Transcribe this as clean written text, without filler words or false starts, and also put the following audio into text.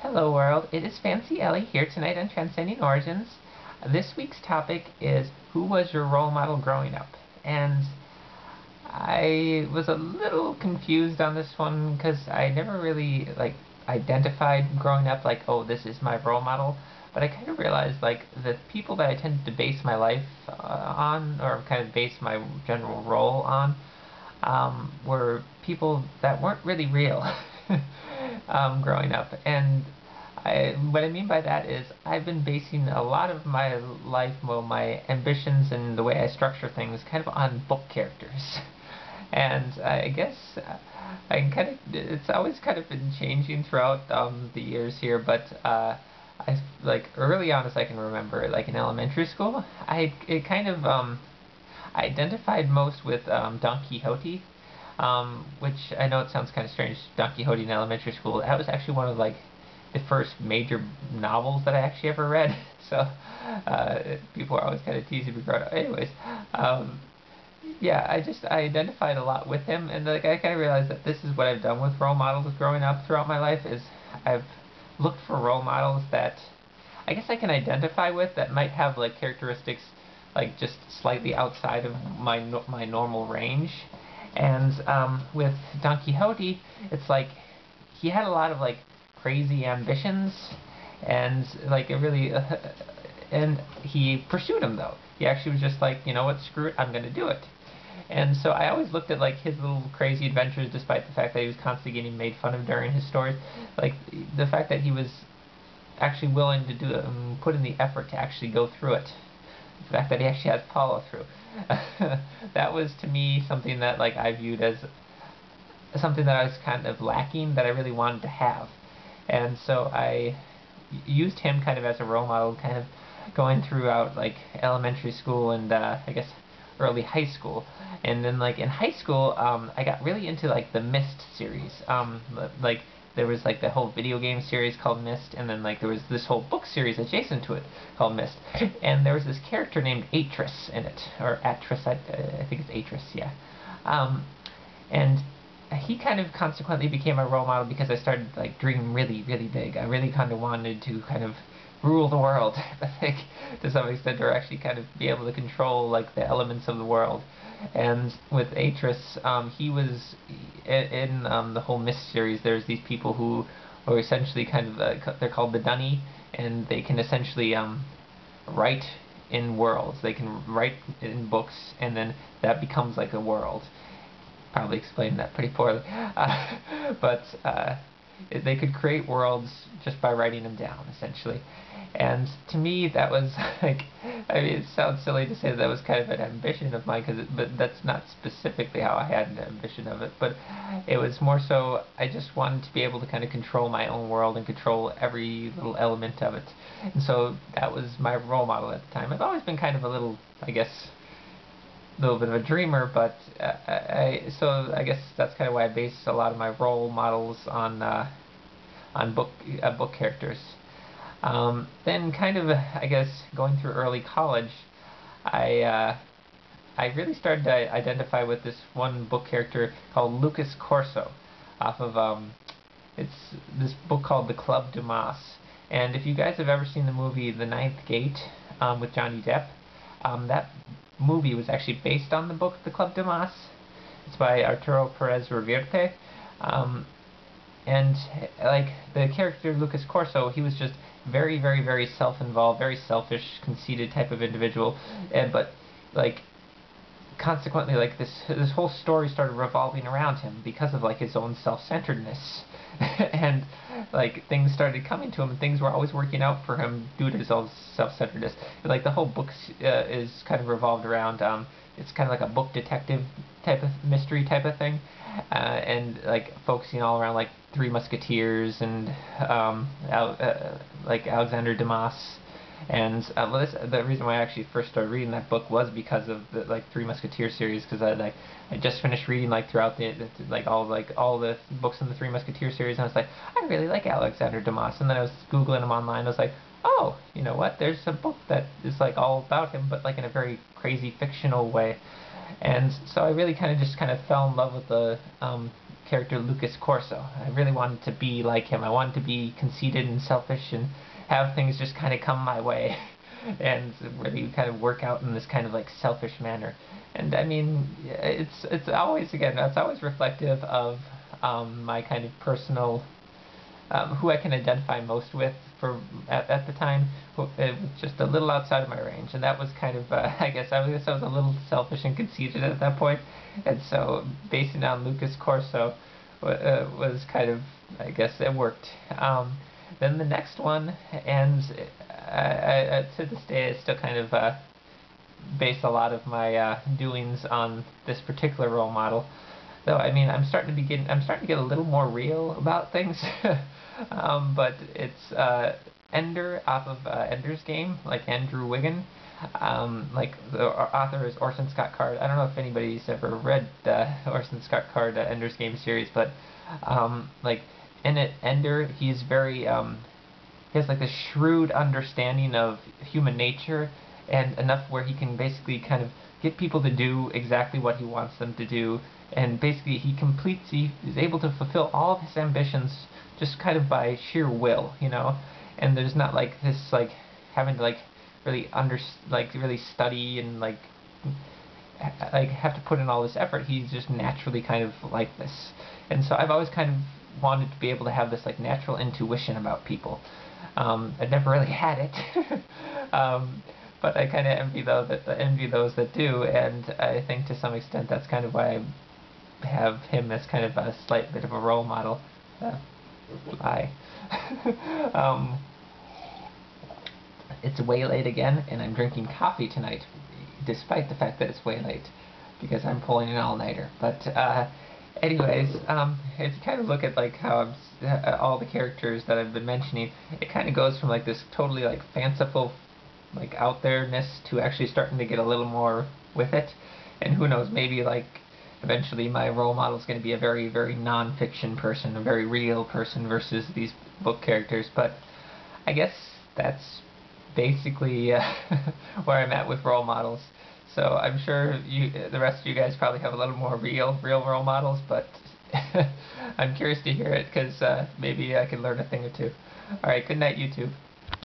Hello world, it is Fancy Ellie here tonight on Transcending Origins. This week's topic is who was your role model growing up? And I was a little confused on this one because I never really identified growing up like, oh, this is my role model. But I kind of realized like the people that I tended to base my life on, or kind of base my general role on, were people that weren't really real growing up. And what I mean by that is I've been basing a lot of my life, well, my ambitions and the way I structure things kind of on book characters. And I guess it's always kind of been changing throughout the years here, but I like early on as I can remember, like in elementary school, I identified most with Don Quixote, which I know it sounds kind of strange, Don Quixote in elementary school. That was actually one of like the first major novels that I actually ever read. So people are always kind of teasing me for it. Anyways, yeah, I identified a lot with him, and like I kind of realized that this is what I've done with role models growing up throughout my life. Is I've looked for role models that I guess I can identify with that might have like characteristics like just slightly outside of my normal range. And with Don Quixote, it's like he had a lot of like crazy ambitions, and like it really, and he pursued them though. He actually was just like, you know what, screw it, I'm gonna do it. And so I always looked at like his little crazy adventures, despite the fact that he was constantly getting made fun of during his stories. Like the fact that he was actually willing to do put in the effort to actually go through it. The fact that he actually has follow through. That was to me something that like I viewed as something that I was kind of lacking that I really wanted to have. And so I used him kind of as a role model, kind of going throughout like elementary school and I guess early high school. And then like in high school, I got really into like the Myst series. Like there was like the whole video game series called Myst, and then like there was this whole book series adjacent to it called Myst. And there was this character named Atris in it, or Atris, I think it's Atris, yeah. And he kind of consequently became a role model because I started like dreaming really, really big. I really kind of wanted to kind of rule the world, I think, to some extent, or actually kind of be able to control like the elements of the world. And with Atris, he was in the whole Myst series. There's these people who are essentially kind of they're called the Dunny, and they can essentially write in worlds. They can write in books, and then that becomes like a world. Probably explained that pretty poorly, but they could create worlds just by writing them down, essentially. And to me, that was like, I mean, it sounds silly to say that was kind of an ambition of mine, but that's not specifically how I had an ambition of it. But it was more so I just wanted to be able to kind of control my own world and control every little element of it. And so that was my role model at the time. I've always been kind of a little, I guess, little bit of a dreamer, but so I guess that's kind of why I base a lot of my role models on book characters. Then kind of I guess going through early college, I uh, I really started to identify with this one book character called Lucas Corso, off of it's this book called The Club de Mas. And if you guys have ever seen the movie The Ninth Gate with Johnny Depp, that movie was actually based on the book The Club de Mas. It's by Arturo Perez Reverte. And like the character Lucas Corso, he was just very, very, very self-involved, very selfish, conceited type of individual. But like consequently, like this whole story started revolving around him because of like his own self-centeredness. And like things started coming to him, and things were always working out for him due to his own self-centeredness. And, like the whole book is kind of revolved around it's kind of like a book detective type of mystery type of thing, and like focusing all around like Three Musketeers and like Alexander Dumas. And well, the reason why I actually first started reading that book was because of the like Three Musketeers series, because I just finished reading like throughout like all the books in the Three Musketeers series, and I was like, I really like Alexander Dumas. And then I was googling him online. I was like, oh, you know what? There's a book that is like all about him, but like in a very crazy fictional way. And so I really kind of fell in love with character Lucas Corso. I really wanted to be like him. I wanted to be conceited and selfish and have things just kind of come my way and really kind of work out in this kind of like selfish manner. And I mean, it's always, again, it's always reflective of my kind of personal, who I can identify most with at the time, just a little outside of my range, and that was kind of I guess I was a little selfish and conceited at that point, and so basing on Lucas Corso was kind of, I guess it worked. Then the next one, and to this day I still kind of base a lot of my doings on this particular role model. Though I mean, I'm starting to get a little more real about things. But it's Ender off of Ender's Game, like Andrew Wiggin. Like the author is Orson Scott Card. I don't know if anybody's ever read Orson Scott Card Ender's Game series, but like in it, Ender, he's very he has like a shrewd understanding of human nature, and enough where he can basically kind of get people to do exactly what he wants them to do, and basically he is able to fulfill all of his ambitions just kind of by sheer will, you know. And there's not like this like having to like really really study and like have to put in all this effort. He's just naturally kind of like this, and so I've always kind of wanted to be able to have this like natural intuition about people. I've never really had it. But I kind of envy those that do, and I think to some extent that's kind of why I have him as kind of a slight bit of a role model. Lie. um, it's way late again, and I'm drinking coffee tonight, despite the fact that it's way late, because I'm pulling an all-nighter. But anyways, if you kind of look at like how all the characters that I've been mentioning, it kind of goes from like this totally like fanciful, like out there-ness to actually starting to get a little more with it. And who knows, maybe like eventually my role model is going to be a very, very non-fiction person, a very real person versus these book characters. But I guess that's basically where I'm at with role models. So I'm sure the rest of you guys probably have a little more real role models, but I'm curious to hear it, because maybe I can learn a thing or two. Alright, good night, YouTube.